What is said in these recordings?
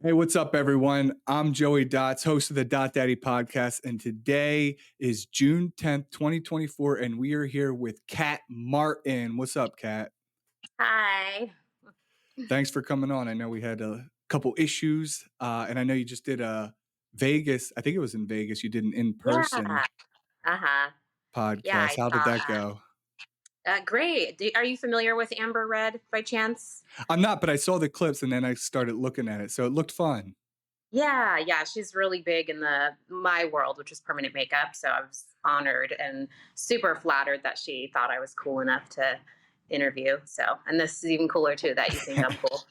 Hey, what's up, everyone? I'm Joey Dots, host of the Daddy podcast, and today is June 10th, 2024, and we are here with Kat Martin. What's up, Kat? Hi. Thanks for coming on. I know we had a couple issues, and I know you just did a Vegas. I think it was in Vegas. You did an in-person Yeah. Uh-huh. Yeah, podcast. I How did saw that that. go? Great. Are you familiar with Amber Red by chance? I'm not, but I saw the clips, and then I started looking at it, so it looked fun. Yeah, she's really big in my world, which is permanent makeup. So I was honored and super flattered that she thought I was cool enough to interview. So, and this is even cooler too that you think I'm cool.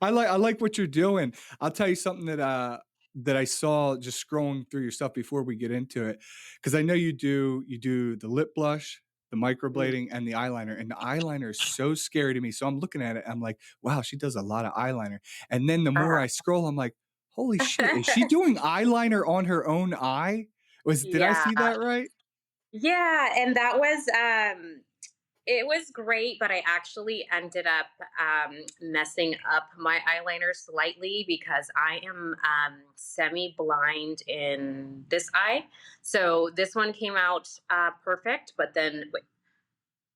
I like what you're doing. I'll tell you something that I saw just scrolling through your stuff before we get into it, because I know you do the lip blush, the Mm. microblading, and the eyeliner. And the eyeliner is so scary to me. So I'm looking at it, I'm like, wow, she does a lot of eyeliner. And then the more I scroll, I'm like, holy shit, is she Uh-huh. doing eyeliner on her own eye? Did I Yeah. see that right? Yeah, and that was it was great, but I actually ended up messing up my eyeliner slightly because I am semi-blind in this eye. So this one came out perfect, but then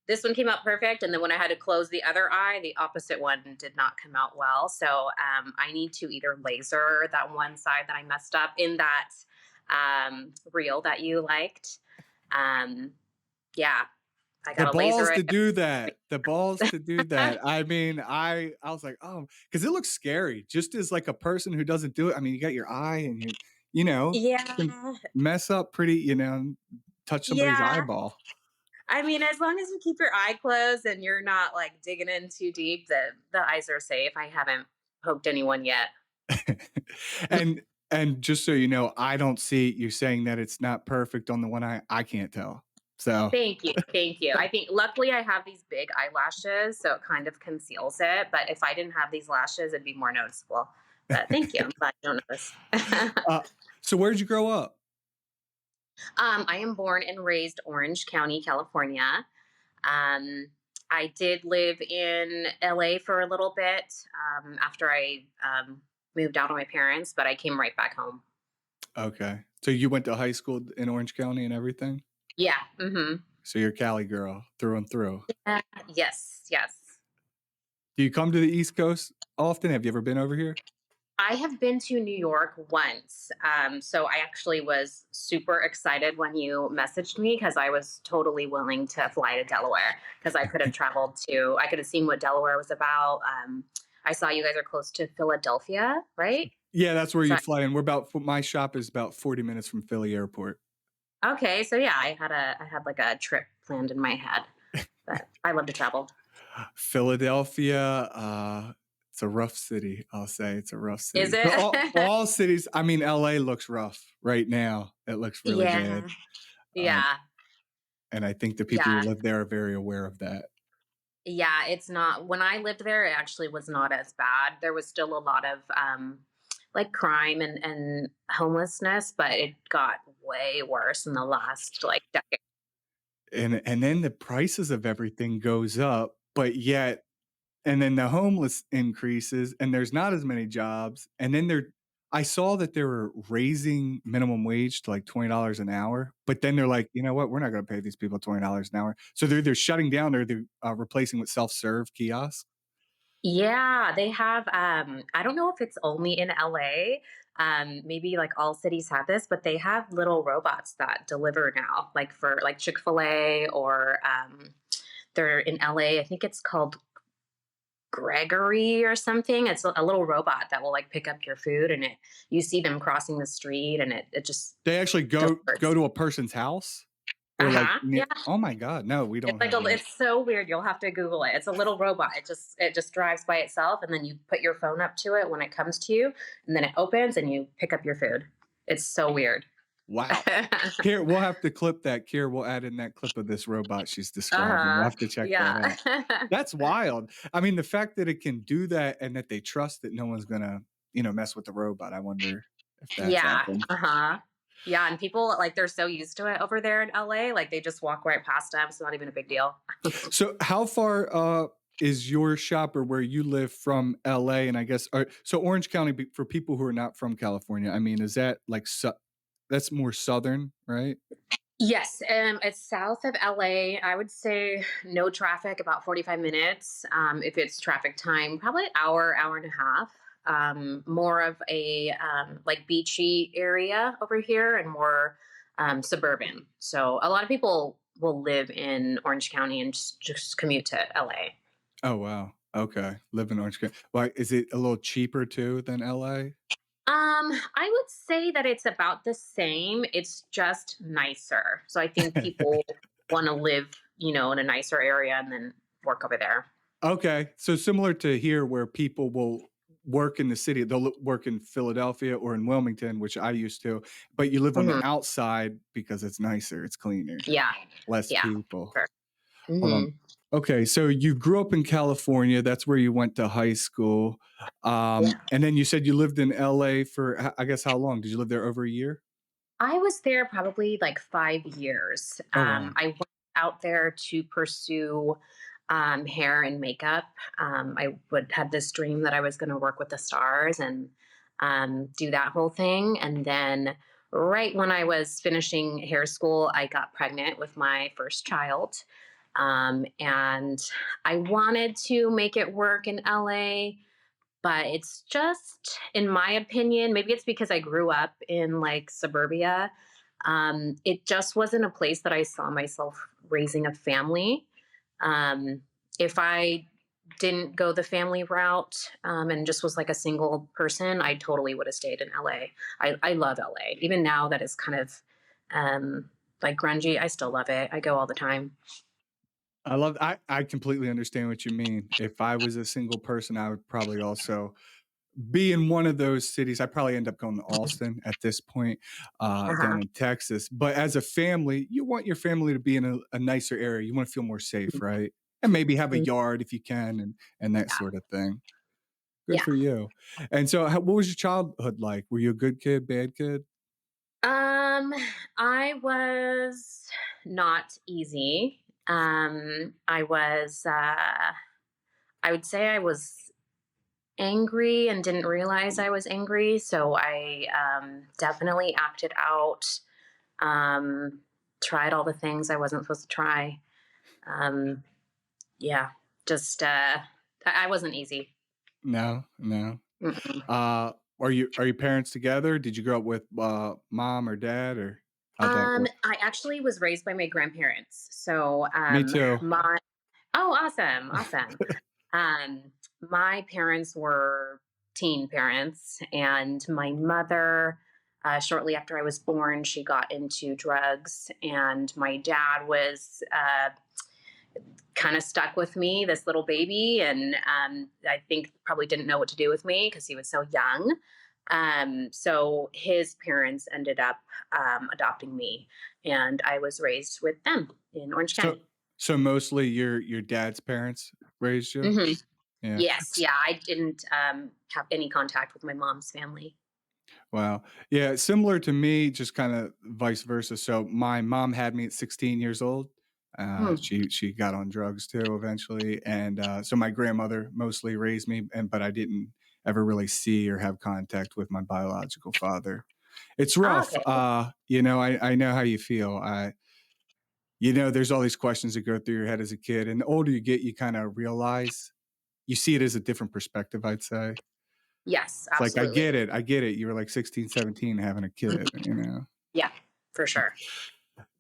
this one came out perfect, and then when I had to close the other eye, the opposite one did not come out well. So I need to either laser that one side that I messed up in that reel that you liked. Um, yeah, I The got to laser balls it. to do that. The balls to do that. I mean, I was like, "Oh," because it looks scary just as, like, a person who doesn't do it. I mean, you got your eye and can Yeah. mess up pretty, touch somebody's Yeah. eyeball. I mean, as long as you keep your eye closed and you're not like digging in too deep, the eyes are safe. I haven't poked anyone yet. And and just so you know, I don't see you saying that it's not perfect on the one eye. I can't tell. So, Thank you. Thank you. I think luckily I have these big eyelashes, so it kind of conceals it. But if I didn't have these lashes, it'd be more noticeable. But thank you. I'm glad you don't notice. uh, so where'd you grow up? I am born and raised Orange County, California. Um, I did live in LA for a little bit after I moved out on my parents, but I came right back home. Okay. So you went to high school in Orange County and everything? Yeah. Hmm. So you're a Cali girl through and through. Yes. Do you come to the East Coast often? Have you ever been over here? I have been to New York once. So I actually was super excited when you messaged me because I was totally willing to fly to Delaware because I could have seen what Delaware was about. I saw you guys are close to Philadelphia, right? Yeah, that's where So you'd fly in. My shop is about 40 minutes from Philly Airport. okay, so yeah, I had like a trip planned in my head, but I love to travel. Philadelphia, it's a rough city, I'll say. It's a rough Is city. But it? all cities, I mean, LA looks rough right now. It looks really bad. Yeah. Um, Yeah. and I think the people who Yeah. live there are very aware of that. Yeah, it's not when I lived there, it actually was not as bad. There was still a lot of like crime and homelessness, but it got way worse in the last like decade. And then the prices of everything goes up, but yet and then the homeless increases and there's not as many jobs and then I saw that they were raising minimum wage to like $20 an hour, but then they're like, you know what, we're not going to pay these people $20 an hour, so they're shutting down, they're replacing with self-serve kiosks. Yeah, they have I don't know if it's only in LA. Maybe like all cities have this, but they have little robots that deliver now, like for like Chick-fil-A or they're in LA. I think it's called Gregory or something. It's a little robot that will like pick up your food and it you see them crossing the street and it just They actually go delivers. to a person's house or like Uh-huh. near, Yeah. oh my god, no, we It's don't like have that. it's so weird. You'll have to Google it. It's a little robot. It just drives by itself and then you put your phone up to it when it comes to you and then it opens and you pick up your food. It's so weird. Wow. Here, we'll have to clip that. Here, we'll add in that clip of this robot she's describing. We'll Uh-huh. have to check that Yeah. out. That's wild. I mean, the fact that it can do that and that they trust that no one's gonna, mess with the robot. I wonder if that's Yeah. happened. Uh-huh. Yeah, and people like they're so used to it over there in LA, like they just walk right past them. It's not even a big deal. So, how far? is your shop or where you live from LA? And I guess so Orange County for people who are not from California, I mean, is that like that's more southern, right? Yes, it's south of LA. I would say no traffic, about 45 minutes. If it's traffic time, probably hour and a half. More of a like beachy area over here and more suburban. So a lot of people will live in Orange County and just commute to LA. Oh, wow. Okay. Live in Orange County. Why is it a little cheaper too than LA? I would say that it's about the same. It's just nicer. So I think people want to live, in a nicer area and then work over there. Okay. So similar to here where people will work in the city, they'll work in Philadelphia or in Wilmington, which I used to, but you live on the Hmm. outside because it's nicer, it's cleaner, Yeah. less Yeah. people. Sure. Um, Hmm. okay, so you grew up in California, that's where you went to high school. Yeah. And then you said you lived in LA for I guess how long? Did you live there over a year? I was there probably like 5 years. Oh wow. I went out there to pursue hair and makeup. I would had this dream that I was going to work with the stars and do that whole thing. And then, right when I was finishing hair school, I got pregnant with my first child. And I wanted to make it work in LA, but it's just, in my opinion, maybe it's because I grew up in like suburbia. It just wasn't a place that I saw myself raising a family. If I didn't go the family route and just was like a single person, I totally would have stayed in LA. I love LA. Even now that it's kind of like grungy, I still love it. I go all the time. I completely understand what you mean. If I was a single person, I would probably also be in one of those cities. I'd probably end up going to Austin at this point, down Uh-huh. in Texas. But as a family, you want your family to be in a nicer area. You want to feel more safe, right? And maybe have a Mhm. yard if you can, and that Yeah. sort of thing. Good Yeah. for you. And so, what was your childhood like? Were you a good kid, bad kid? Um, I was not easy. I would say I was angry and didn't realize I was angry. So I definitely acted out, um, tried all the things I wasn't supposed to try. Um, yeah, just, I wasn't easy. No, no. Mm-mm. Uh, are your parents together? Did you grow up with mom or dad, or how'd that work? I actually was raised by my grandparents. So, Me too. oh, awesome. Awesome. Um, my parents were teen parents, and my mother, shortly after I was born, she got into drugs, and my dad was kind of stuck with me, this little baby, and I think probably didn't know what to do with me because he was so young. So his parents ended up adopting me, and I was raised with them in Orange So, County. so mostly your dad's parents raised you. Hmm. Yeah. Yes, yeah, I didn't have any contact with my mom's family. Wow. Yeah, similar to me, just kinda vice versa. So, my mom had me at 16 years old. Hmm. She got on drugs too eventually, and, so my grandmother mostly raised me, but I didn't ever really see or have contact with my biological father. It's Oh, rough, okay. I know how you feel. There's all these questions that go through your head as a kid, and the older you get, you kinda realize you see it as a different perspective, I'd say. Yes, It's like, absolutely. I get it. You were like 16, 17 having a kid, Mhm. you know? Yeah, for sure.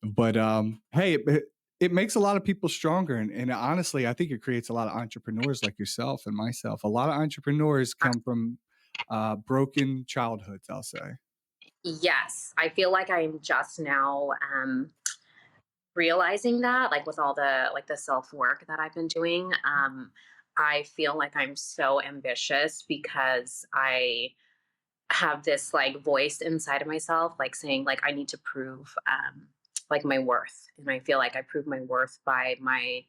But, hey, it makes a lot of people stronger, and honestly, I think it creates a lot of entrepreneurs like yourself and myself. A lot of entrepreneurs come from, broken childhoods, I'll say. Yes, I feel like I'm just now realizing that, like with all the like the self work that I've been doing. I feel like I'm so ambitious because I have this like voice inside of myself, like saying like I need to prove like my worth, and I feel like I prove my worth by my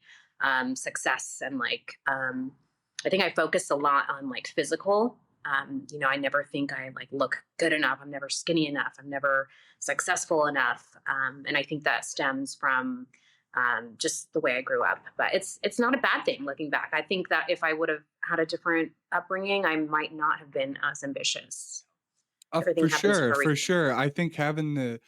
success and like I think I focus a lot on like physical. I never think I like look good enough. I'm never skinny enough. I'm never successful enough. And I think that stems from just the way I grew up. But it's not a bad thing looking back. I think that if I would have had a different upbringing, I might not have been as ambitious. Everything For happens sure, for a for reason. sure. I think having that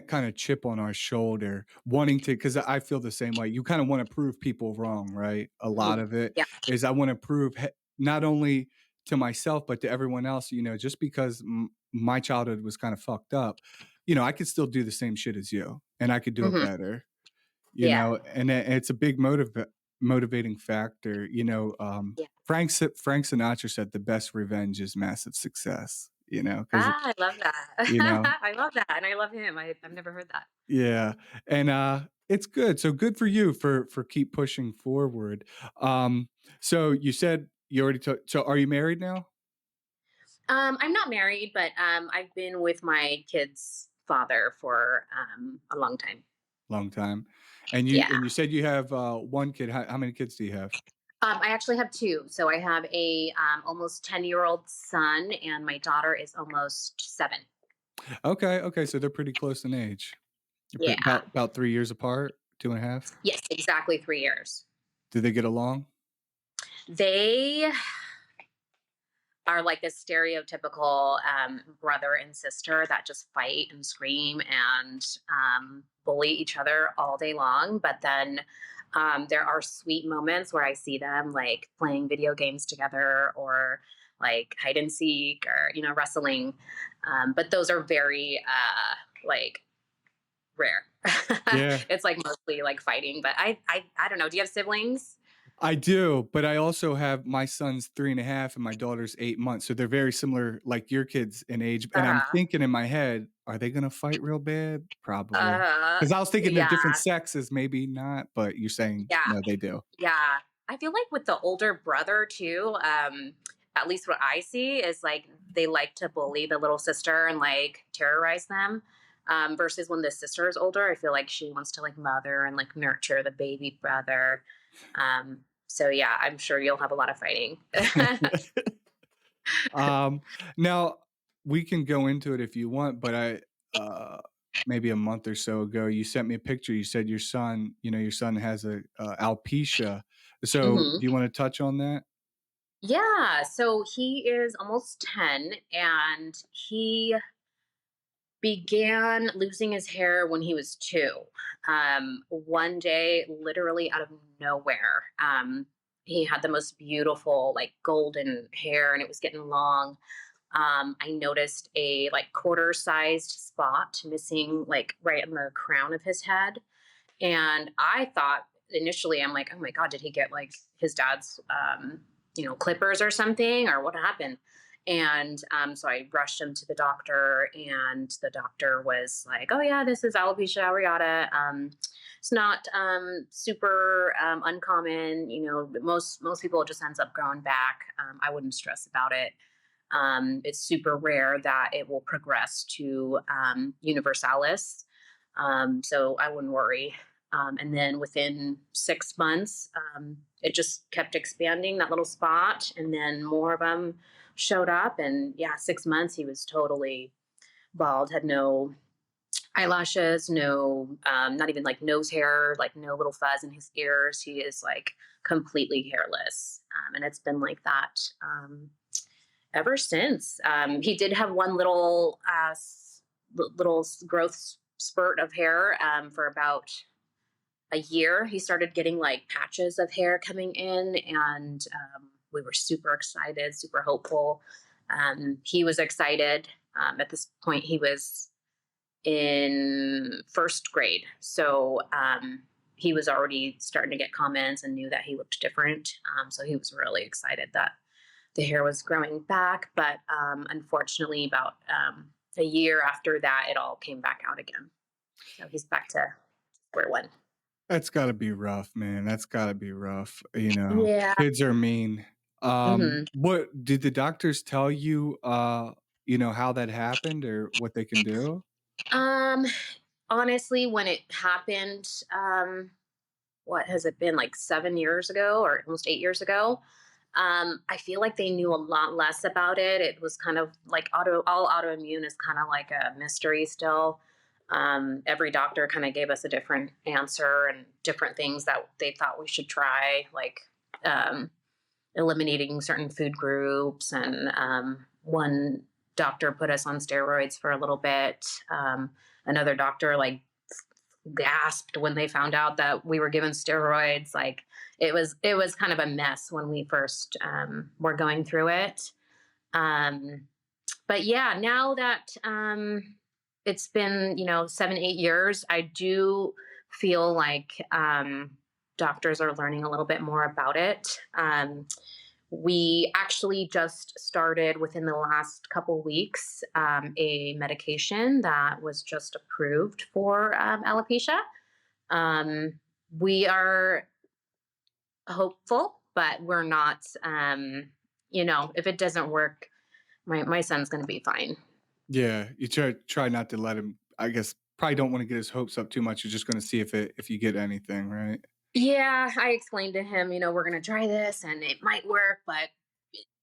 kinda chip on our shoulder, wanting to, because I feel the same way. You kinda wanna prove people wrong, right? A lot Mhm. of it Yeah. is I wanna prove not only to myself, but to everyone else, just because my childhood was kinda fucked up, I could still do the same shit as you, and I could do it Hmm. better, Yeah. and it's a big motivating factor, Yeah. Frank Sinatra said, "The best revenge is massive success," because Ah, I love that. you know I love that, and I love him. I've never heard that. Yeah, and, it's good. So good for you for keep pushing forward. So you said you already took so are you married now? I'm not married, but I've been with my kid's father for a long time. Long time. And you Yeah. and you said you have, 1 kid. How many kids do you have? I actually have two. So I have a almost 10-year-old son, and my daughter is almost 7. Okay, okay, so they're pretty close in age. You're Yeah. about 3 years apart? 2.5? Yes, exactly 3 years. Do they get along? They are like this stereotypical brother and sister that just fight and scream and bully each other all day long. But then there are sweet moments where I see them like playing video games together or like hide and seek or wrestling. But those are very like rare. Yeah. It's like mostly like fighting. But I don't know. Do you have siblings? I do, but I also have my son's 3.5 and my daughter's 8 months, so they're very similar, like your kids in age, and I'm Uh thinking in my head, "Are they gonna fight real bad?" Probably, uh because I was thinking they're different yeah. sexes, maybe not, but you're saying, Yeah. no, they do. Yeah. I feel like with the older brother too, at least what I see is like they like to bully the little sister and like terrorize them. Versus when the sister is older, I feel like she wants to like mother and like nurture the baby brother. So yeah, I'm sure you'll have a lot of fighting. Um, Now we can go into it if you want, but maybe a month or so ago, you sent me a picture, you said your son has alopecia. So, Hmm. do you wanna touch on that? Yeah. So he is almost 10 and he began losing his hair when he was 2. One day, literally out of nowhere, he had the most beautiful, like golden hair, and it was getting long. I noticed a like quarter-sized spot missing, like right in the crown of his head, and I thought initially, I'm like, oh my god, did he get like his dad's, clippers or something, or what happened? And so I rushed him to the doctor, and the doctor was like, "Oh yeah, this is alopecia areata. It's not super uncommon. Most people it just ends up growing back. I wouldn't stress about it. It's super rare that it will progress to universalis. So I wouldn't worry." And then within 6 months, it just kept expanding that little spot, and then more of them showed up. And yeah, 6 months, he was totally bald, had no eyelashes, no, not even like nose hair, like no little fuzz in his ears. He is like completely hairless. And it's been like that ever since. He did have one little growth spurt of hair for about a year. He started getting like patches of hair coming in, and we were super excited, super hopeful. He was excited. At this point, he was in first grade. So he was already starting to get comments and knew that he looked different. So he was really excited that the hair was growing back. But unfortunately, about a year after that, it all came back out again. So he's back to square one. That's gotta be rough, man. That's gotta be rough, Yeah. kids are mean. Hmm. What did the doctors tell you, how that happened or what they can do? Um, Honestly, when it happened, what has it been like 7 years ago or almost 8 years ago? I feel like they knew a lot less about it. It was kind of like all autoimmune is kind of like a mystery still. Every doctor kind of gave us a different answer and different things that they thought we should try, like um, eliminating certain food groups. And one doctor put us on steroids for a little bit. Another doctor like gasped when they found out that we were given steroids. Like it was kind of a mess when we first were going through it. Um, but yeah, now that it's been 7 8 years, I do feel like doctors are learning a little bit more about it. We actually just started within the last couple weeks a medication that was just approved for alopecia. um, we are hopeful, but we're not. If it doesn't work, my son's going to be fine. Yeah, you try not to let him, I guess, probably don't wanna get his hopes up too much. You're just gonna see if you get anything, right? Yeah, I explained to him, we're going to try this and it might work, but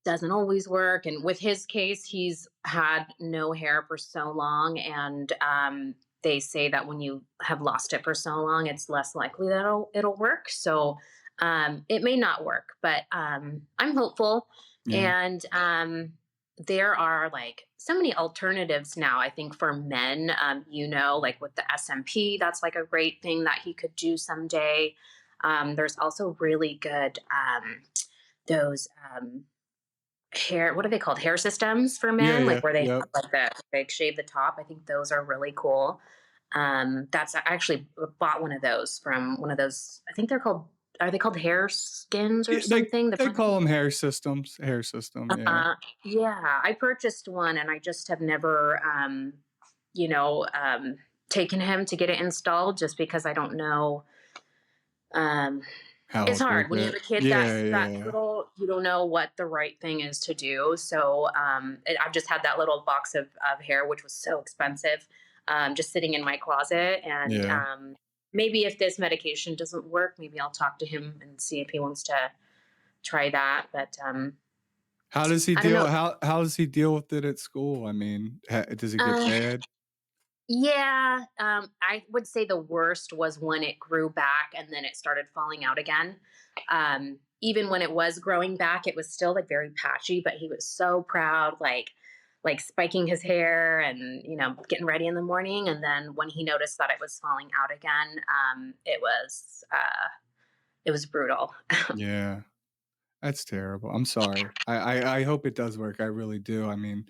doesn't always work. And with his case, he's had no hair for so long. And they say that when you have lost it for so long, it's less likely that it'll work. So it may not work, but I'm hopeful. Yeah. And there are like so many alternatives now, I think, for men, like with the SMP, that's like a great thing that he could do someday. There's also really good, those, hair, what are they called, hair systems for Yeah, men, yeah, like where they yep. have like they shave the top. I think those are really cool. That's, I actually bought one of those from one of those, I think they're called, are they called hair skins or Yeah, they something, the they brand? call them hair system, yeah. Yeah, I purchased one and I just have never you know um taken him to get it installed, just because I don't know. um How it's I'll take hard when you have it. a kid Yeah, that yeah. little. You don't know what the right thing is to do. So I've just had that little box of hair, which was so expensive, just sitting in my closet. And Yeah. maybe if this medication doesn't work, maybe I'll talk to him and see if he wants to try that. But I don't know. How does he deal with it at school? I mean, does it get uh, bad? Yeah, I would say the worst was when it grew back and then it started falling out again. Even when it was growing back, it was still like very patchy, but he was so proud, like spiking his hair and getting ready in the morning. And then when he noticed that it was falling out again, it was brutal. Yeah. That's terrible. I'm sorry. I hope it does work. I really do. I mean,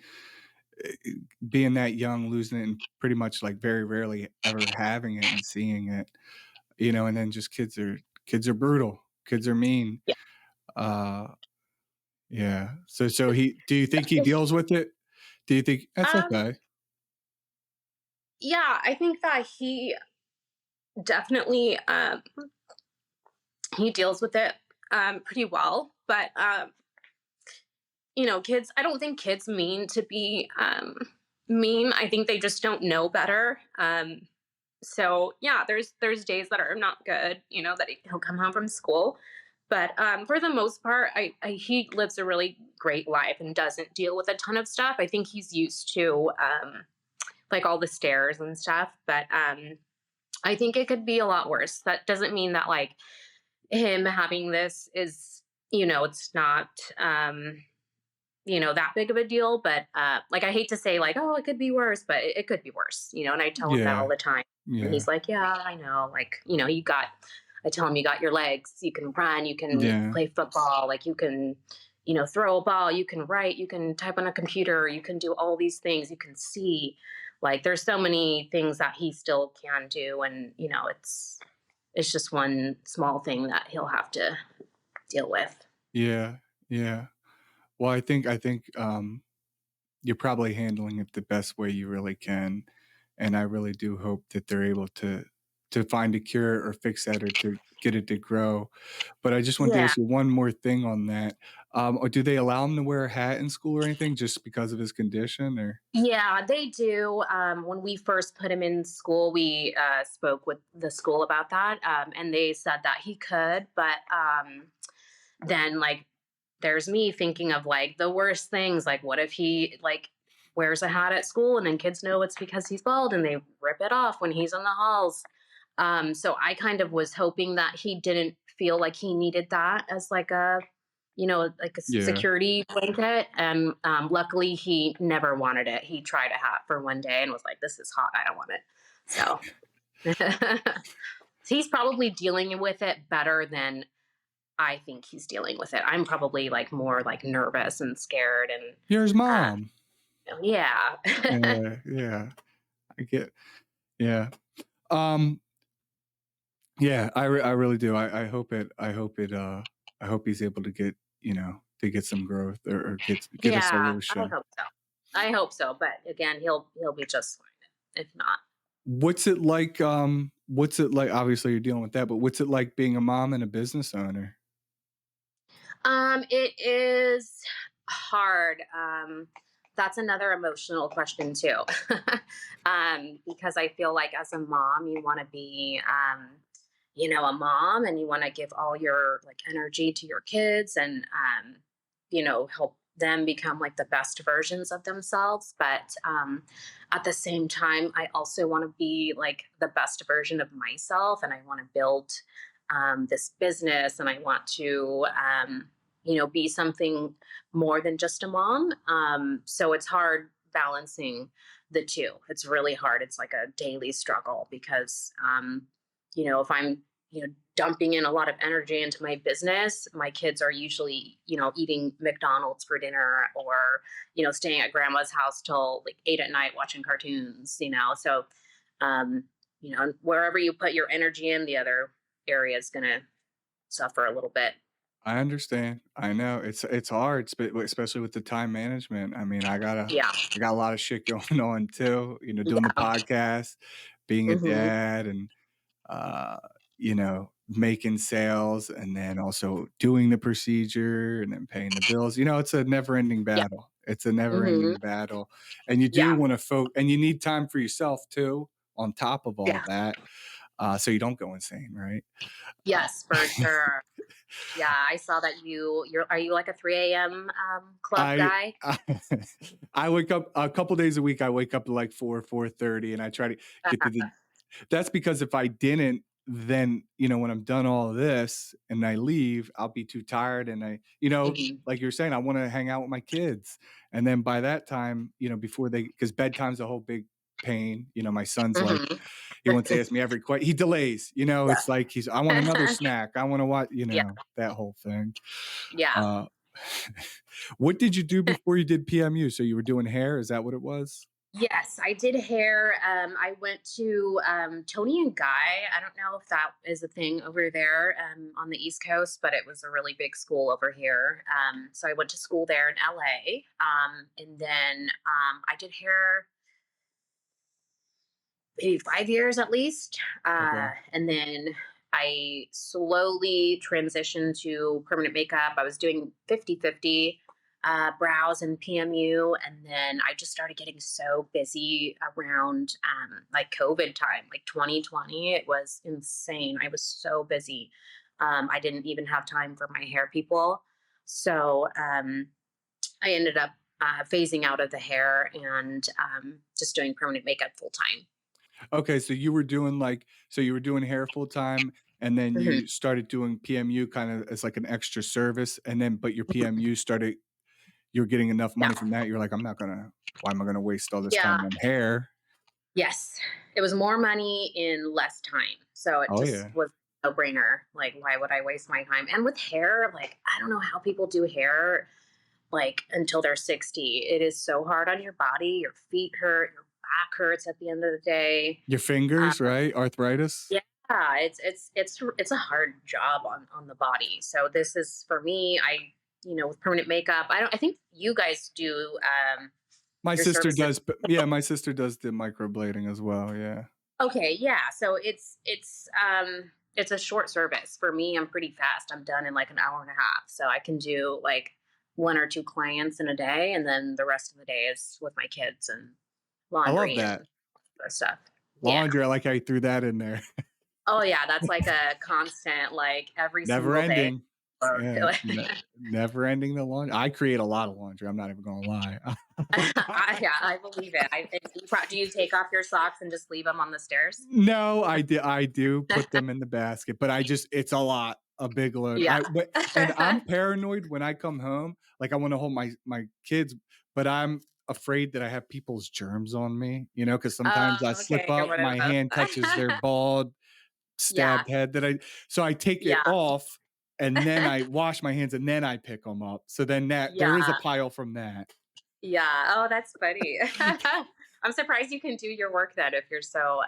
eh, eh, being that young, losing it, and pretty much like very rarely ever having it and seeing it, and then just kids are brutal. Kids are mean. Yeah. Uh, yeah. So do you think he It's, deals with it? Do you think that's um, okay? yeah, I think that he definitely he deals with it pretty well. But kids, I don't think kids mean to be mean. I think they just don't know better. So yeah, there's days that are not good, that he'll come home from school. But for the most part, he lives a really great life and doesn't deal with a ton of stuff. I think he's used to like all the stares and stuff. But I think it could be a lot worse. That doesn't mean that like him having this is, it's not that big of a deal. But like I hate to say like, oh, it could be worse, but it could be worse, and I tell him that all Yeah. the time. And Yeah. he's like, yeah, I know. Like, I tell him, you got your legs, you can run, you can Yeah. play football, like you can, throw a ball, you can write, you can type on a computer, you can do all these things, you can see. Like there's so many things that he still can do. And, it's just one small thing that he'll have to deal with. Yeah. Yeah. Well, I think you're probably handling it the best way you really can, and I really do hope that they're able to find a cure or fix that or to get it to grow. But I just wanted to Yeah. ask you one more thing on that. Or do they allow him to wear a hat in school or anything just because of his condition? Or Yeah, they do. When we first put him in school, we spoke with the school about that, and they said that he could. But then, like, there's me thinking of like the worst things. Like, what if he like wears a hat at school, and then kids know it's because he's bald, and they rip it off when he's in the halls. So I kind of was hoping that he didn't feel like he needed that as like a, like a Yeah. security blanket. And luckily, he never wanted it. He tried a hat for one day and was like, "This is hot. I don't want it." So he's probably dealing with it better than I think he's dealing with it. I'm probably like more like nervous and scared and Here's uh, mom. yeah. Yeah, yeah. I get yeah. Um, yeah, I really do. I hope he's able to get, to get some growth or get a Yeah, I solution. hope so. I hope so, but again, he'll be just fine if not. What's it like, obviously you're dealing with that, but what's it like being a mom and a business owner? It is hard. That's another emotional question too, because I feel like as a mom, you want to be, a mom, and you want to give all your like energy to your kids, and help them become like the best versions of themselves. But at the same time, I also want to be like the best version of myself, and I want to build this business, and I want to be something more than just a mom. So it's hard balancing the two. It's really hard. It's like a daily struggle because, if I'm, dumping in a lot of energy into my business, my kids are usually, eating McDonald's for dinner, or, staying at grandma's house till like 8 at night watching cartoons, So, wherever you put your energy in, the other area is going to suffer a little bit. I understand. I know it's hard, especially with the time management. I mean, Yeah. I got a lot of shit going on too, doing the Yeah. podcast, being a Hmm. dad, and making sales, and then also doing the procedure, and then paying the bills. It's a never-ending Yeah. battle. It's a Hmm. never-ending battle, and you do Yeah. want to and you need time for yourself too, on top of all Yeah. that, so you don't go insane, right? Uh, Yes, for sure. Yeah, I saw that are you like a 3 a.m. Club I guy? I I wake up a couple days a week. I wake up at like 4:30, and I try to get to the that's because if I didn't, then, when I'm done all of this and I leave, I'll be too tired, and Mhm. like you're saying, I wanna hang out with my kids, and then by that time, before they, because bedtime's a whole big pain. My son's like, Mhm. he wants to ask me he delays, it's like "I want another Yeah. snack, I wanna watch," Yeah. that whole thing. Yeah. Uh, what did you do before you did PMU? So you were doing hair, is that what it was? Yes, I did hair. I went to Tony and Guy. I don't know if that is a thing over there on the East Coast, but it was a really big school over here. So I went to school there in LA. And then I did hair maybe 5 years at least. Okay. And then I slowly transitioned to permanent makeup. I was doing 50-50 brows and PMU. And then I just started getting so busy around like COVID time, like 2020. It was insane. I was so busy. I didn't even have time for my hair people. So I ended up phasing out of the hair and just doing permanent makeup full time. Okay, so you were doing hair full time, and then Mhm. you started doing PMU kinda as like an extra service, and then but your Mhm. PMU started you're getting enough Yeah. money from that, you're like, why am I gonna waste all this Yeah. time on hair?" Yes. It was more money in less time. So it Oh, just yeah. was a no-brainer. Like, why would I waste my time? And with hair, like, I don't know how people do hair like until they're 60. It is so hard on your body. Your feet hurt, your back hurts at the end of the day. Your Uh, fingers, right? Arthritis? yeah, it's a hard job on the body. So this is for me. With permanent makeup, I think you guys do My your sister services. does, but yeah, my sister does the microblading as well, yeah. Okay, yeah. So it's a short service. For me, I'm pretty fast. I'm done in like an hour and a half. So I can do like one or two clients in a day, and then the rest of the day is with my kids and I love laundry and that. other stuff. Yeah. Laundry, I like how you threw that in there. Oh yeah, that's like a constant, like every Never single day. ending. overload. Yeah, never ending the laundry. I create a lot of laundry, I'm not even gonna lie. Yeah, I believe it. Do you take off your socks and just leave them on the stairs? No, I do put them in the basket, but I just it's a big load. Yeah. And I'm paranoid when I come home, like, I wanna hold my kids, but I'm afraid that I have people's germs on me, because sometimes I Oh, slip okay, you're up, one of my those. hand touches their bald, Yeah, stabbed head so I take it yeah, off, and then I wash my hands, and then I pick them up, so then that there is a yeah, pile from that. yeah. Oh, that's funny. I'm surprised you can do your work then if you're so,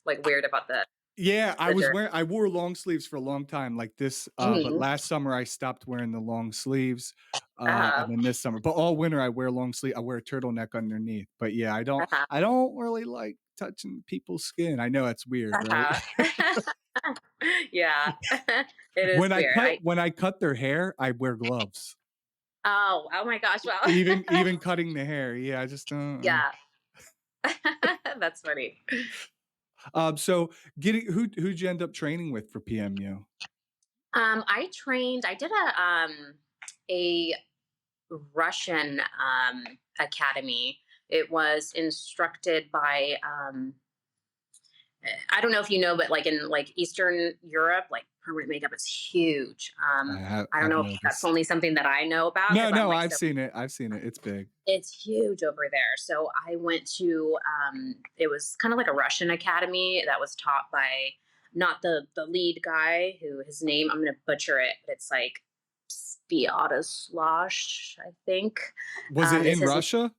like, weird about Yeah, the dirt. I wore long sleeves for a long time like this, but Mhm. last summer I stopped wearing the long sleeves, and Uh-huh, then this summer but all winter I wear a turtleneck underneath, but yeah, uh-huh, I don't really like touching people's skin. I know that's weird, right? uh-huh. Yeah. It is weird. When I cut their hair, I wear gloves. Oh my gosh, wow. Even cutting the hair, yeah, I just don't. Yeah. That's funny. So getting who'd you end up training with for PMU? I did a Russian academy. It was instructed by I don't know if you know, but like in like Eastern Europe, like permanent makeup is huge. I don't I've know if that's noticed. only something that I know about No, because I'm no, like so I've seen it, it's big. it's huge over there. So I went to it was kind of like a Russian academy that was taught by not the lead guy who his name I'm gonna butcher it, but it's like Spiatoslash, I think. Was it Is in his Russia?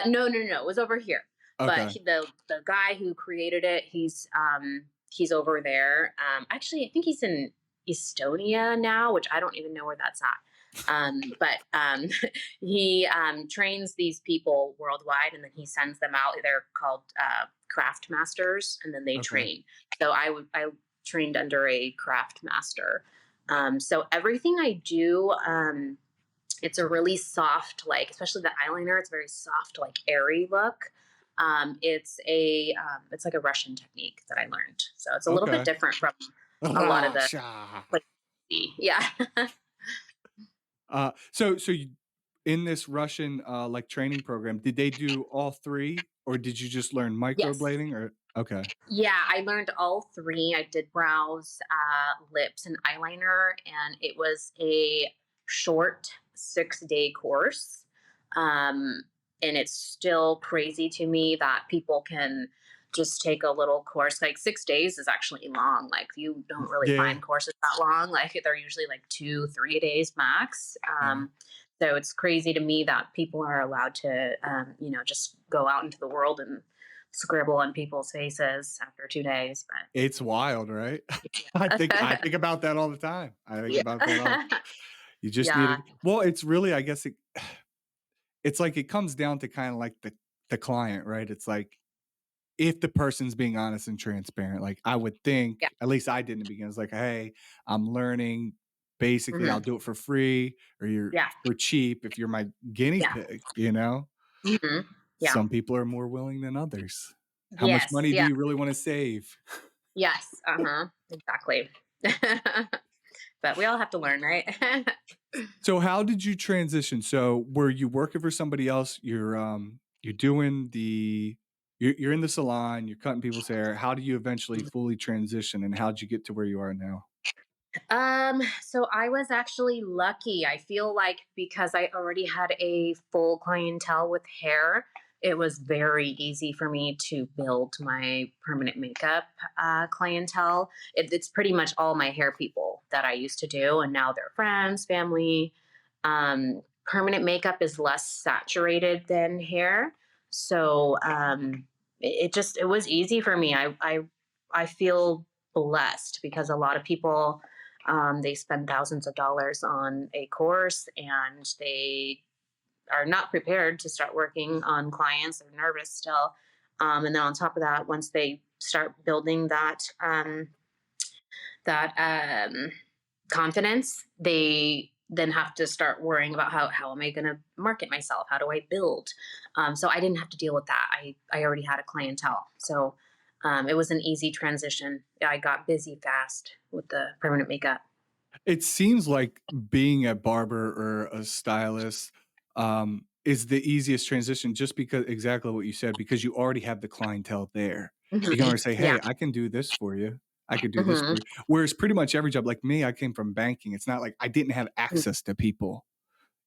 no. It was over here. But Okay. the guy who created it, he's over there. Actually, I think he's in Estonia now, which I don't even know where that's at. But he trains these people worldwide, and then he sends them out. They're called craft masters, and then they Okay. train. So I trained under a craft master. So everything I do. It's a really soft, like especially the eyeliner. It's very soft, like airy look. It's like a Russian technique that I learned, so it's a little bit Okay. different from a lot of the Rasha. like, yeah. So you in this Russian, like, training program, did they do all 3, or did you just learn Yes, microblading or okay. yeah. I learned all three. I did brows, lips, and eyeliner, and it was a short 6-day course. Um, and it's still crazy to me that people can just take a little course. Like 6 days is actually long. Like you don't really Yeah, find courses that long. Like they're usually like 2-3 days max. yeah. So it's crazy to me that people are allowed to, just go out into the world and scribble on people's faces after 2 days. It's wild, right? I But think about that all the time. I think yeah, about that all you just yeah, needed well, it's really I guess it's like it comes down to kinda like the client, right? It's like if the person's being honest and transparent, like, I would yeah. think, at least I did in the beginning, it's like, "Hey, I'm learning. Basically, I'll Hmm. do it for free or you're Yeah, for cheap if you're my guinea yeah, pig," you know? hmm, yeah. Some people are more willing than others. How much Yes, money do yeah, you really wanna save? yes. Uh huh. Exactly. But we all have to learn, right? So how did you transition? So were you working for somebody else? You're doing you're in the salon, you're cutting people's hair. How do you eventually fully transition and how'd you get to where you are now? So I was actually lucky. I feel like because I already had a full clientele with hair, it was very easy for me to build my permanent makeup clientele. It's pretty much all my hair people that I used to do, and now they're friends, family. Permanent makeup is less saturated than hair, so it was easy for me. I feel blessed because a lot of people they spend thousands of dollars on a course and they are not prepared to start working on clients. They're nervous still. And then on top of that, once they start building that confidence, they then have to start worrying about how am I going to market myself? How do I build? So I didn't have to deal with that. I already had a clientele. So it was an easy transition. I got busy fast with the permanent makeup. It seems like being a barber or a stylist, is the easiest transition just because exactly what you said, because you already have the clientele there. You can Mhm. always say, Yeah. "Hey, I can do this for you. I could do this for Mhm. you." Whereas pretty much every job like me, I came from banking. It's not like I didn't have Mm. access to people,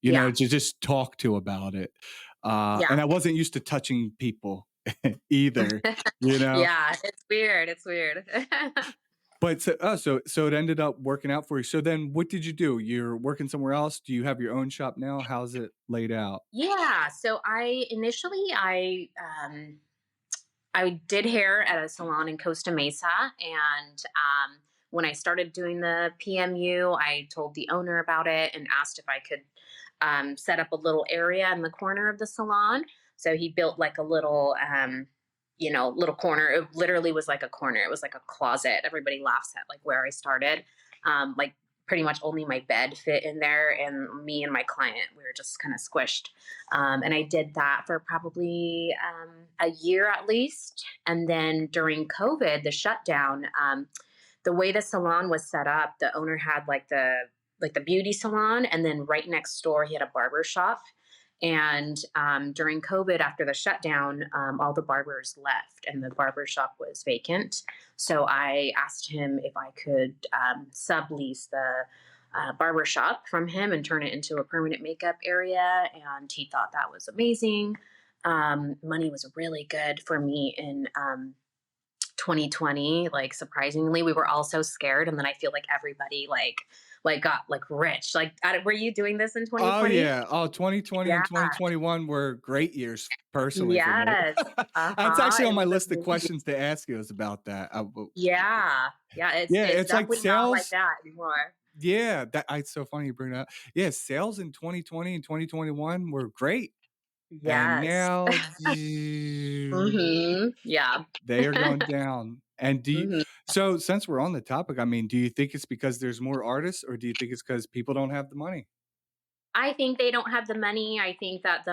Yeah. to just talk to about it. Yeah. And I wasn't used to touching people either, you know? Yeah, it's weird, it's weird. But so it ended up working out for you. So then what did you do? You're working somewhere else? Do you have your own shop now? How's it laid out? Yeah, so I did hair at a salon in Costa Mesa, and when I started doing the PMU, I told the owner about it and asked if I could set up a little area in the corner of the salon. So he built like a little, little corner. It literally was like a corner. It was like a closet. Everybody laughs at like where I started. Like pretty much only my bed fit in there, and me and my client, we were just kind of squished. And I did that for probably a year at least. And then during COVID, the shutdown, the way the salon was set up, the owner had like the beauty salon, and then right next door he had a barber shop. And during COVID, after the shutdown, all the barbers left, and the barber shop was vacant. So I asked him if I could sublease the barber shop from him and turn it into a permanent makeup area. And he thought that was amazing. Money was really good for me in 2020. Like surprisingly, we were all so scared, and then I feel like everybody like got like rich. Like, were you doing this in Oh, 2020? yeah. Oh, 2020 Yeah. and 2021 were great years personally for me. Yes. That's actually on It my was list of amazing. questions to ask you is about that. Yeah. Yeah. It's Yeah, it's it's like definitely not like sales. that anymore. Yeah, it's so funny you bring that up. Yeah, sales in 2020 and 2021 were great. And Yes. now Yeah. they are going down. And Mhm. so since we're on the topic, I mean, do you think it's because there's more artists or do you think it's because people don't have the money? I think they don't have the money. I think that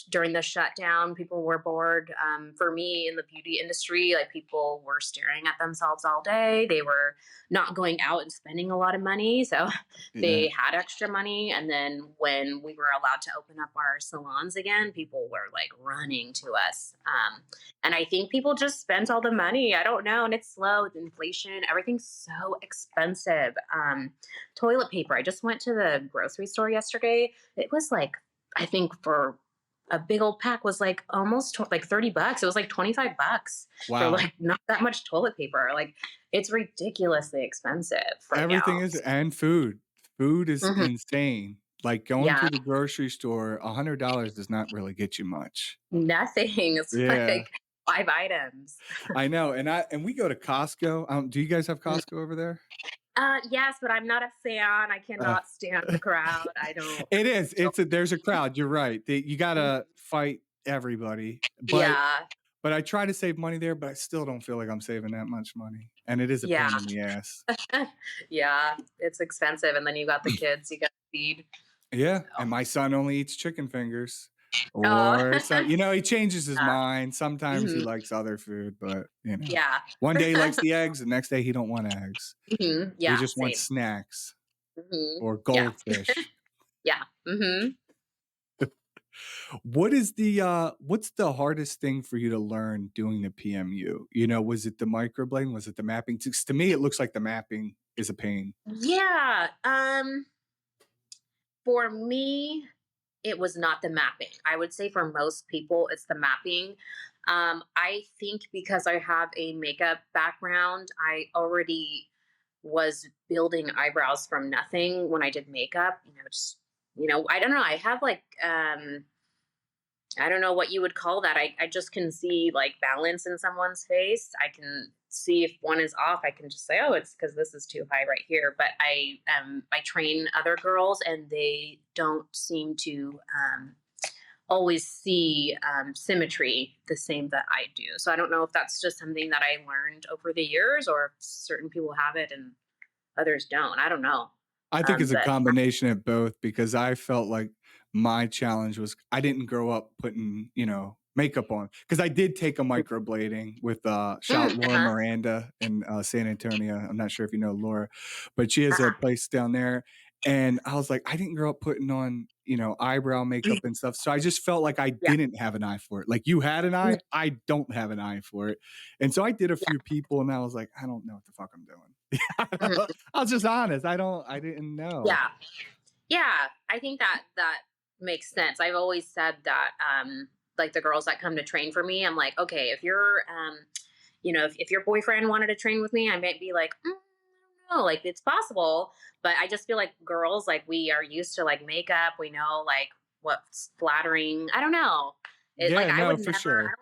during the shutdown, people were bored. For me in the beauty industry, like people were staring at themselves all day. They were not going out and spending a lot of money. So Yeah. they had extra money. And then when we were allowed to open up our salons again, people were like running to us. And I think people just spent all the money. I don't know. And it's slow with inflation. Everything's so expensive. Toilet paper. I just went to the grocery store yesterday. It was like, I think for a big old pack was like almost like $30. It was like $25 for Wow. like not that much toilet paper. Like it's ridiculously expensive right Everything now. is and food. Food is Mhm. insane. Like going Yeah, to the grocery store, $100 does not really get you much. nothing. It's Yeah, like 5 items. I know. And we go to Costco. Do you guys have Costco over there? Yes, but I'm not a fan. I Uh, cannot stand the crowd. I don't. it is. don't There's a crowd. You're right. You Mhm. gotta fight everybody. Yeah, But I try to save money there, but I still don't feel like I'm saving that much money. And it is a yeah. pain in the ass. Yeah, it's expensive, and then you got the kids you got to feed. Yeah. So, And my son only eats chicken fingers. oh, Or so, he changes his yeah, mind. Sometimes he mhm, likes other food, but yeah, one day he likes the eggs, the next day he don't want eggs. He yeah, just wants same. snacks or Yeah, goldfish. yeah, What's the hardest thing for you to learn doing the PMU? Was it the microblading? Was it the mapping? To me, it looks like the mapping is a pain. yeah. For me, it was not the mapping. I would say for most people, it's the mapping. I think because I have a makeup background, I already was building eyebrows from nothing when I did makeup. I don't know. I have like I don't know what you would call that. I just can see like balance in someone's face. I can see if one is off. I can just say, oh, it's because this is too high right here. But I train other girls, and they don't seem to always see symmetry the same that I do. So I don't know if that's just something that I learned over the years, or if certain people have it and others don't. I don't know. I think it's a But combination of both because I felt like my challenge was I didn't grow up putting, makeup on because I did take a microblading with shout Laura Uh-huh. Miranda in San Antonio. I'm not sure if you know Laura, but she has a Uh-huh. place down there. And I was like, I didn't grow up putting on, eyebrow Mhm. makeup and stuff. So I just felt like I Yeah. didn't have an eye for it. Like you had an Mhm. eye, I don't have an eye for it. And so I did a Yeah. few people and I was like, I don't know what the fuck I'm doing. Mhm. I was just honest. I didn't know. Yeah. Yeah, I think that that makes sense. I've always said that, like the girls that come to train for me, I'm like, okay, if you're, if your boyfriend wanted to train with me, I might be like, no, like it's possible. But I just feel like girls, like we are used to like makeup. We know like what's flattering. I don't know. Like Yeah, I no, would for never. sure.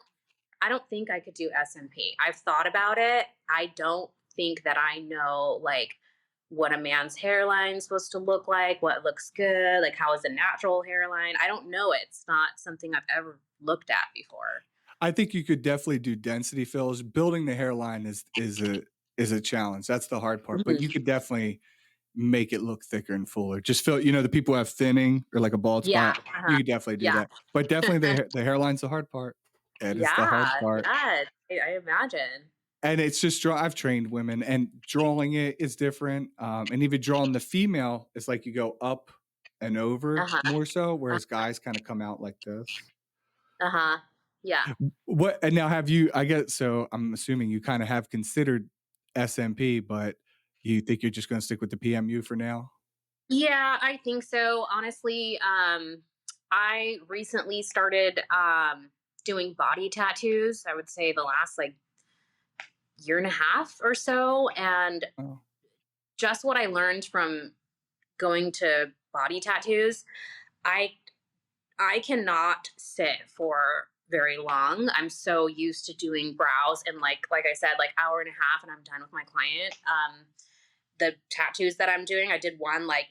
I don't think I could do SMP. I've thought about it. I don't think that I know like what a man's hairline is supposed to look like, what looks good, like how is a natural hairline. I don't know it. It's not something I've ever looked at before. I think you could definitely do density fills. Building the hairline is a challenge. That's the hard part, but Mhm. you could definitely make it look thicker and fuller. Just fill, the people who have thinning or like a bald Yeah. spot, Uh-huh. you could definitely do Yeah. that. But definitely the hairline's the hard part. It is the hard Yeah. part. Yeah. I imagine. And it's just I've trained women and drawing it is different. And even drawing the female, it's like you go up and over Uh-huh. more so, Uh, whereas guys kind of come out like this. uh-huh. Yeah. What and now have you I guess so I'm assuming you kinda have considered SMP, but you think you're just gonna stick with the PMU for now? Yeah, I think so. Honestly, I recently started doing body tattoos. I would say the last like year and a half or so. And Oh, just what I learned from going to body tattoos, I I cannot sit for very long. I'm so used to doing brows and like I said, like hour and a half and I'm done with my client. The tattoos that I'm doing, I did one like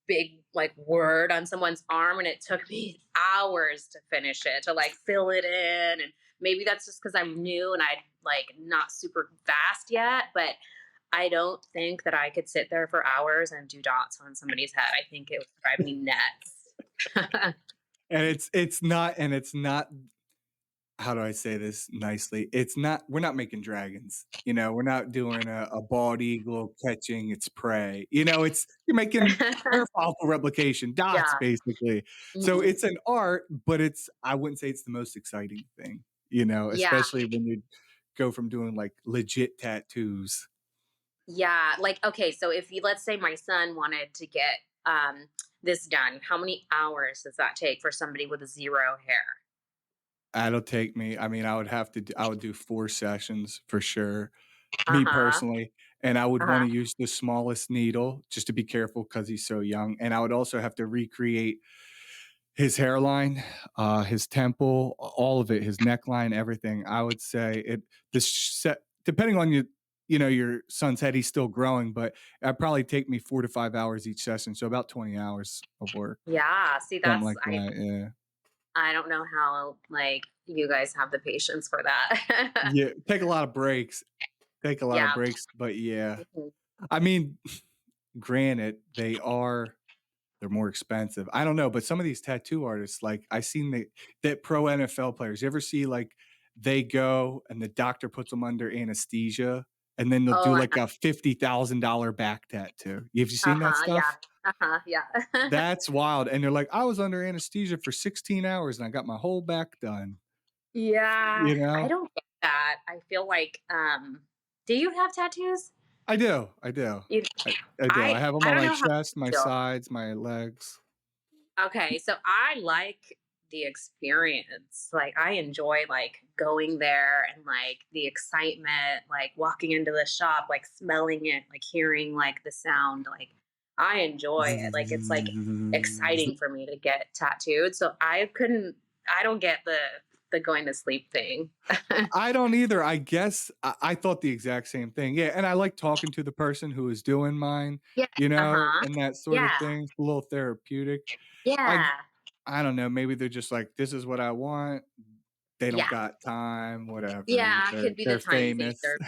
big like word on someone's arm and it took me hours to finish it, to like fill it in. And maybe that's just because I'm new and I like not super fast yet, but I don't think that I could sit there for hours and do dots on somebody's head. I think it would drive me nuts. and it's not how do I say this nicely? It's not we're not making dragons, we're not doing a bald eagle catching its prey, it's you're making hair follicle replication, dots, Yeah. basically. So Mhm. it's an art, but I wouldn't say it's the most exciting thing, Yeah. especially when you go from doing, like, legit tattoos. Yeah. Like, okay, so if you let's say my son wanted to get this done, how many hours does that take for somebody with zero hair? That'll take me I mean, I would do 4 sessions for sure, me Uh-huh. personally, and I would wanna Uh-huh. use the smallest needle just to be careful because he's so young, and I would also have to recreate his hairline, his temple, all of it, his neckline, everything. I would say this set depending on your son's head, he's still growing, but it'd probably take me 4 to 5 hours each session, so about 20 hours of work, Yeah. See, something that's like that, yeah. I don't know how like you guys have the patience for that. Yeah, take a lot of breaks, take a lot of Yeah. breaks, but yeah. Mhm. I mean, granted, they're more expensive. I don't know, but some of these tattoo artists, like I seen that pro NFL players, you ever see like they go and the doctor puts them under anesthesia and then they'll do Oh, like a $50,000 back tattoo. Have you seen that uh-huh. Yeah. stuff? Uh-huh. Yeah. That's wild. And they're like, I was under anesthesia for 16 hours and I got my whole back done. Yeah. You I know? don't get that. I feel like do you have tattoos? I do. I do. You I do. I have them I on don't my know how chest, I my feel. sides, my legs. Okay, so I like the experience. Like I enjoy like going there and like the excitement, like walking into the shop, like smelling it, like hearing like the sound. Like I enjoy it. Like it's like exciting for me to get tattooed. So I don't get the going to sleep thing. I don't either. I guess I thought the exact same thing. Yeah, and I like talking to the person who is doing mine, Yeah. Uh-huh. and that sort of Yeah. thing. It's a little therapeutic. I Yeah. I don't know, maybe they're just like, "This is what I want." They don't Yeah. got time, whatever. Yeah. Could be the They're time famous. factor.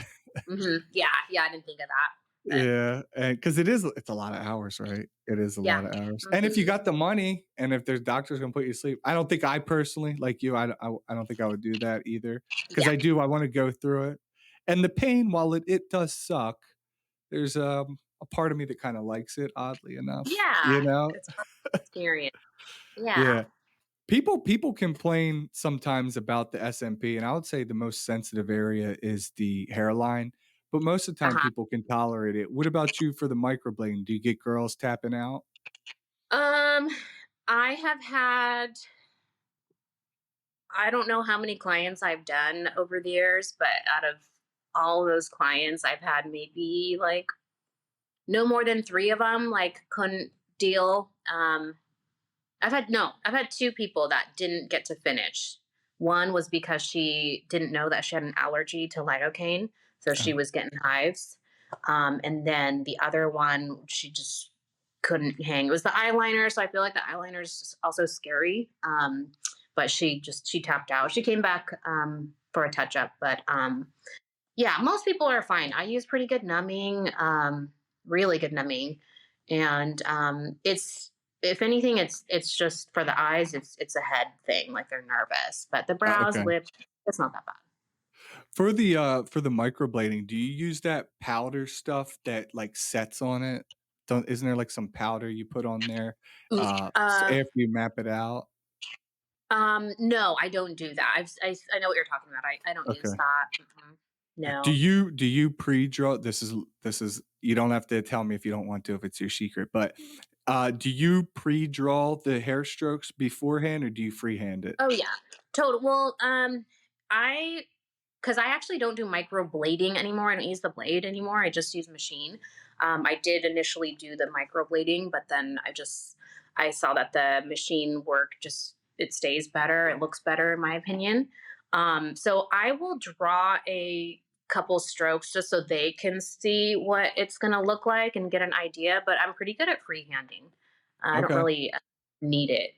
Yeah. Yeah. I didn't think of that. Yeah, and because it's a lot of hours, right? It is a Yeah. lot of hours, and if you Mhm. got the money, and if there's doctors gonna put you to sleep, I don't think I personally, like you, I don't think I would do that either. Because Yeah. I wanna go through it, and the pain, while it does suck, there's, a part of me that kinda likes it, oddly enough, you Yeah. know? It's part of the experience. Yeah. Yeah. People complain sometimes about the SMP, and I would say the most sensitive area is the hairline, but most of the time Uh-huh. people can tolerate it. What about you for the microblading? Do you get girls tapping out? Um, I have had I don't know how many clients I've done over the years, but out of all those clients, I've had maybe like no more than 3 of them like couldn't deal. I've had 2 people that didn't get to finish. One was because she didn't know that she had an allergy to lidocaine, so she Oh, was getting hives. And then the other one, she just couldn't hang. It was the eyeliner, so I feel like the eyeliner is also scary. But she tapped out. She came back for a touch up, but yeah, most people are fine. I use pretty good numbing, really good numbing, and it's if anything, it's just for the eyes. It's a head thing, like they're nervous. But the brows, okay. lips, it's not that bad. For the microblading, do you use that powder stuff that, like, sets on it? Don't Isn't there, like, some powder you put on there, Mm, after you map it out? no, I don't do that. I know what you're talking about. I don't use Okay. that. Mm-mm. Do No. you pre-draw this is you don't have to tell me if you don't want to, if it's your secret, but, do you pre-draw the hair strokes beforehand, or do you freehand it? Oh yeah, total. Well, I because I actually don't do microblading anymore. I don't use the blade anymore. I just use machine. I did initially do the microblading, but then I saw that the machine work just it stays better. It looks better in my opinion. So I will draw a couple strokes just so they can see what it's going to look like and get an idea. But I'm pretty good at freehanding. I don't Okay. really need it.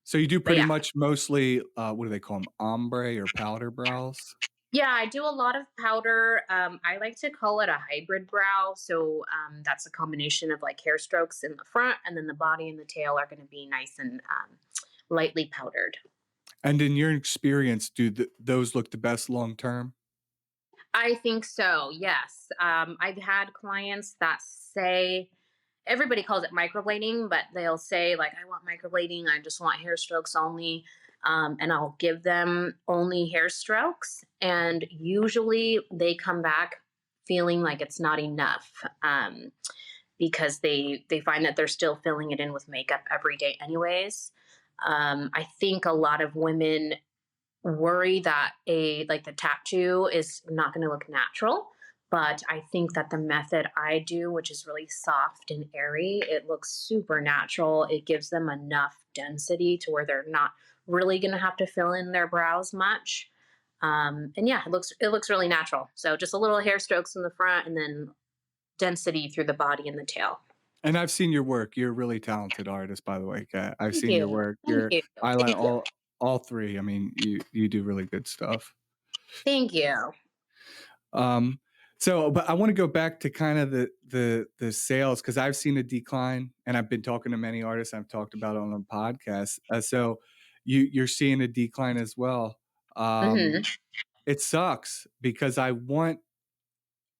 So you do But pretty yeah, much mostly, what do they call them, ombre or powder brows? yeah, I do a lot of powder. I like to call it a hybrid brow. So that's a combination of like hair strokes in the front, and then the body and the tail are going to be nice and lightly powdered. And in your experience, do those look the best long term? I think so. Yes. I've had clients that say everybody calls it microblading, but they'll say like, "I want microblading. I just want hair strokes only." And I'll give them only hair strokes, and usually they come back feeling like it's not enough because they find that they're still filling it in with makeup every day, anyways. I think a lot of women worry that a like the tattoo is not going to look natural, but I think that the method I do, which is really soft and airy, it looks super natural. It gives them enough density to where they're not really going to have to fill in their brows much. And yeah, it looks really natural. So just a little hair strokes in the front and then density through the body and the tail. And I've seen your work. You're a really talented artist, by the way, Kat. I've Thank seen your you. work. Thank Your you. eyeliner, Thank you. all 3. I mean, you do really good stuff. Thank you. Um, but I wanna go back to kind of the sales, because 'cause I've seen a decline, and I've been talking to many artists I've talked about on the podcast. So you're seeing a decline as well. Hmm. It sucks because I want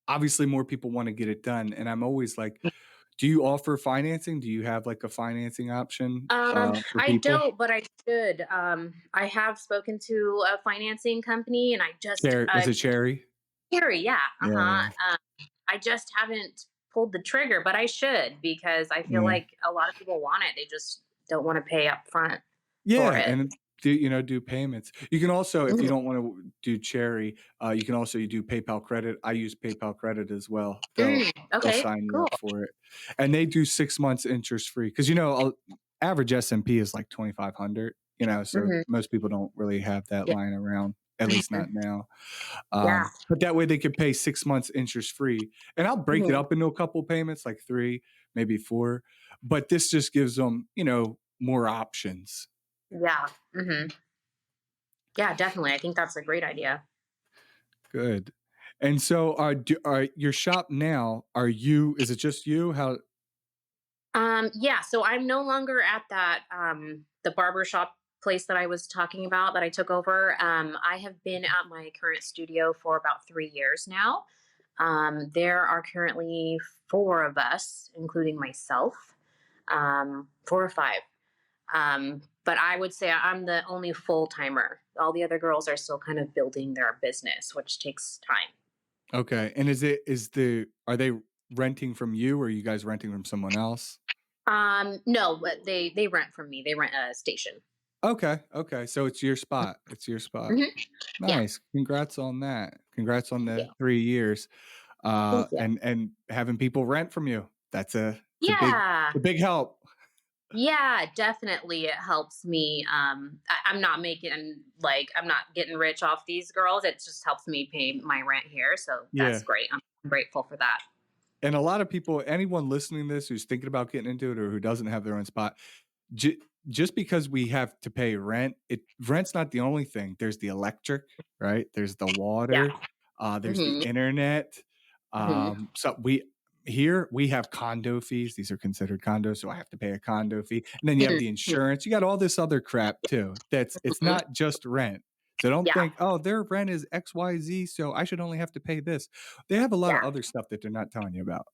obviously more people wanna get it done, and I'm always like, do you offer financing? Do you have, like, a financing option, for I people? don't, but I should. I have spoken to a financing company, and Was it Cherry? Carrie, yeah, Yeah, yeah, I just haven't pulled the trigger, but I should because I feel yeah. like a lot of people want it. They just don't want to pay up front for Yeah, it. and do payments. You can also, if you Mhm. don't wanna do Cherry, you do PayPal Credit. I use PayPal Credit as well. They'll Okay, sign you cool. up for it, and they do 6 months interest free, 'cause, average SMP is like 2,500, so Hmm. most people don't really have that Yeah. lying around, at least Mhm. not now. Yeah. But that way they could pay 6 months interest free, and I'll break it Mhm. up into a couple payments, like 3, maybe 4, but this just gives them, more options. Yeah. Yeah, definitely. I think that's a great idea. Good. And so, are your shop now, is it just you? How Yeah, so I'm no longer at that the barber shop place that I was talking about that I took over. I have been at my current studio for about 3 years now. There are currently 4 of us, including myself. 4 or 5. But I would say I'm the only full-timer. All the other girls are still kind of building their business, which takes time. okay, and are they renting from you, or are you guys renting from someone else? No, but they rent from me. They rent a station. Okay, okay, so it's your spot, it's your spot. Mhm. Yeah. Nice, congrats on that. Congrats on Thank you. the 3 years, Thank you. and having people rent from you. It's Yeah. a big help. Yeah, definitely it helps me. I'm not making like I'm not getting rich off these girls. It just helps me pay my rent here. So that's Yeah. great. I'm grateful for that. And a lot of people, anyone listening to this who's thinking about getting into it or who doesn't have their own spot, Ju just because we have to pay rent's not the only thing. There's the electric, right? There's the Yeah. water, there's the Hmm. internet. Hmm. So we have condo fees. These are considered condos, so I have to pay a condo fee. And then you have the Hmm. insurance. You got all this other crap too. It's Hmm. not just rent. So don't Yeah. think, "Oh, their rent is XYZ, so I should only have to pay this." They have a lot of Yeah. other stuff that they're not telling you about.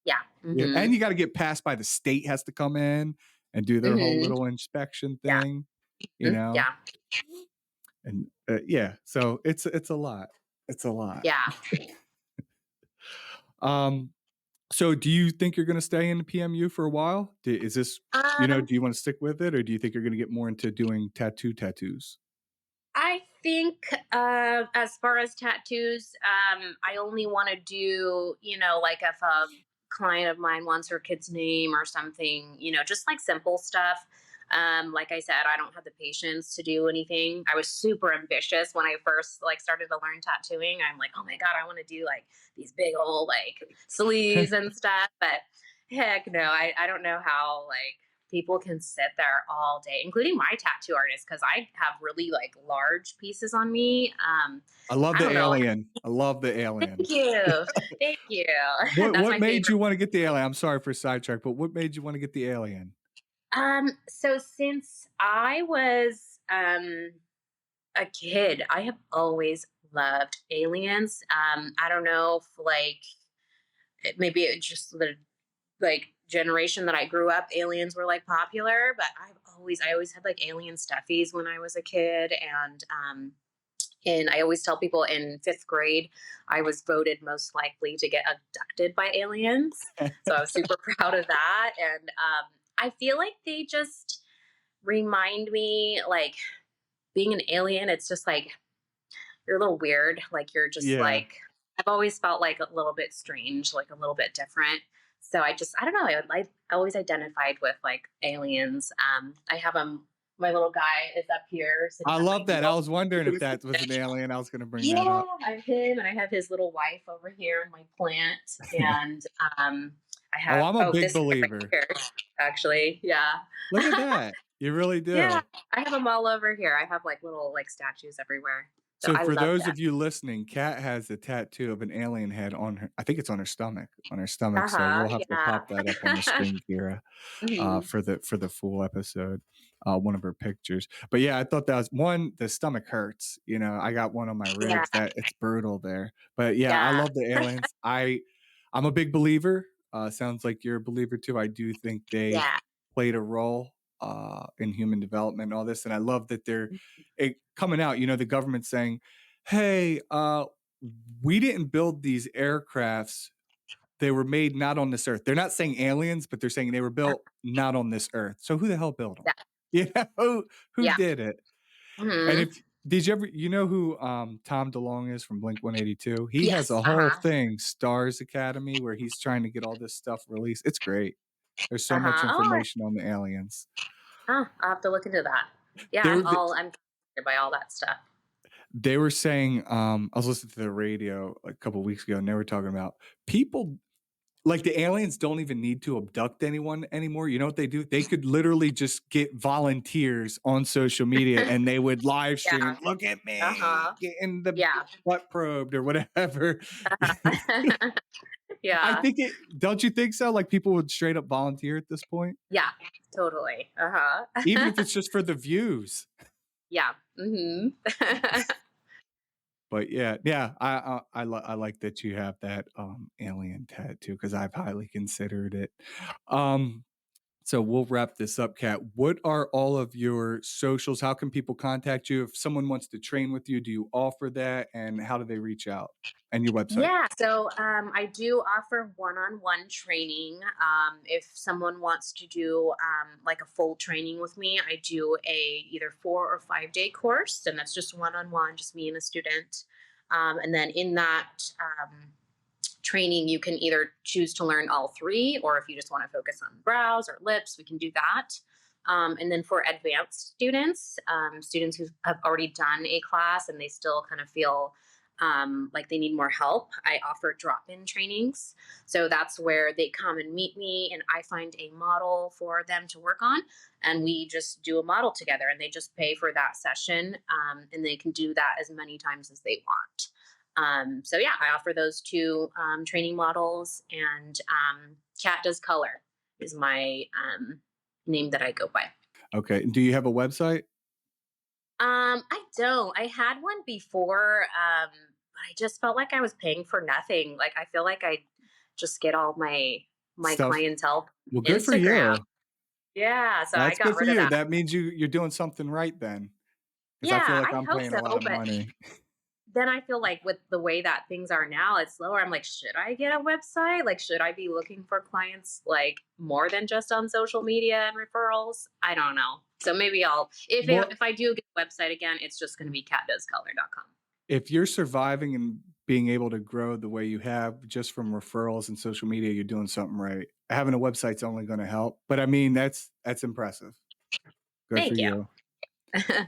Yeah. Yeah, Hmm. and you gotta get passed by the state has to come in and do their whole Hmm. little inspection Yeah. thing, you Mhm. know? Yeah. And, yeah, so it's a lot. It's a lot. Yeah. Um, so do you think you're gonna stay in the PMU for a while? D is this Um, do you wanna stick with it, or do you think you're gonna get more into doing tattoos? I think as far as tattoos, I only want to do, like if a client of mine wants her kid's name or something, just like simple stuff. Like I said, I don't have the patience to do anything. I was super ambitious when I first like started to learn tattooing. I'm like, oh my God, I want to do like these big old like sleeves and stuff. But heck no, I don't know how like people can sit there all day, including my tattoo artist, because I have really like large pieces on me. I love I the don't know. Like, alien. I love the thank alien. you, thank you. That's What my made favorite. you wanna get the alien? I'm sorry for sidetrack, but what made you wanna get the alien? So since I was a kid, I have always loved aliens. I don't know if like maybe it just the like generation that I grew up, aliens were like popular, but I always had like alien stuffies when I was a kid, and I always tell people in 5th grade, I was voted most likely to get abducted by aliens. So I was super proud of that. And I feel like they just remind me, like, being an alien, it's just like you're a little weird. Like, you're just Yeah. like, I've always felt like a little bit strange, like a little bit different. So I don't know. I always identified with like aliens. I have my little guy is up here sitting I on my love that. I wheel. was wondering if that was an alien. I was gonna bring that Yeah, up. I have him, and I have his little wife over here, and my plant, and I Oh, have I'm a big this guy right believer. here, actually. Yeah, Look at that. You really yeah, do. I have them all over here. I have like little like statues everywhere, so So I for love those that. of you listening, Kat has a tattoo of an alien head on her. I think it's on her stomach. Uh So huh. we'll have to Yeah. pop that up on the screen, Kira, Hmm. for the full episode, one of her pictures. But yeah, I thought that was one. The stomach hurts. You know, I got one on my Yeah. ribs. That it's brutal there. But yeah, I Yeah. love the aliens. I'm a big believer. Sounds like you're a believer too. I do think they Yeah. played a role in human development and all this. And I love that they're coming out. You know, the government saying, "Hey, we didn't build these aircrafts. They were made not on this earth." They're not saying aliens, but they're saying they were built not on this earth. So who the hell built them? Yeah. You know, who Yeah. did it? And Hmm. if did you ever you know who Tom DeLonge is from Blink 182? He has Yes. a Uh whole huh. thing, Stars Academy, where he's trying to get all this stuff released. It's great. There's so Uh much huh. Oh, information on the aliens. I'll have to look into that. Yeah, They were I'm fascinated by all that stuff. they were saying, I was listening to the radio a couple weeks ago, and they were talking about people. like, the aliens don't even need to abduct anyone anymore. You know what they do? They could literally just get volunteers on social media, and they would live Yeah. stream, "Look at me Uh-huh. getting the Yeah. butt probed," or whatever. I Yeah. think it don't you think so? Like, people would straight up volunteer at this point? Yeah. Totally. Even Uh-huh. if it's just for the views. Yeah. Mhm. But yeah, yeah, I like that you have that, alien tattoo because 'cause I've highly considered it. Um, so we'll wrap this up, Kat. What are all of your socials? How can people contact you? If someone wants to train with you, do you offer that, and how do they reach out? And your website. Yeah, so I do offer one-on-one training. If someone wants to do like a full training with me, I do a either 4 or 5 day course, and that's just one-on-one, just me and a student. And then in that training, you can either choose to learn all three, or if you just want to focus on brows or lips, we can do that. And then for advanced students, students who have already done a class and they still kind of feel like they need more help, I offer drop in trainings. So that's where they come and meet me, and I find a model for them to work on. And we just do a model together, and they just pay for that session. And they can do that as many times as they want. So yeah, I offer those two training models, and Cat Does Color is my name that I go by. Okay, do you have a website? I don't. I had one before, but I just felt like I was paying for nothing. Like I feel like I just get all my Stuff clientele well, good for Instagram. you. Yeah, so I That's got good for rid of you. that. That means you're doing something right then, because I feel Yeah, like I I'm hope paying so, a lot of but money. then I feel like with the way that things are now, it's slower. I'm like, should I get a website? Like, should I be looking for clients like more than just on social media and referrals? I don't know. So maybe I'll Well, if I do get a website again, it's just going to be catdoescolor.com. if you're surviving and being able to grow the way you have just from referrals and social media, you're doing something right. Having a website's only gonna help, but I mean, that's impressive. Good for Thank you. you.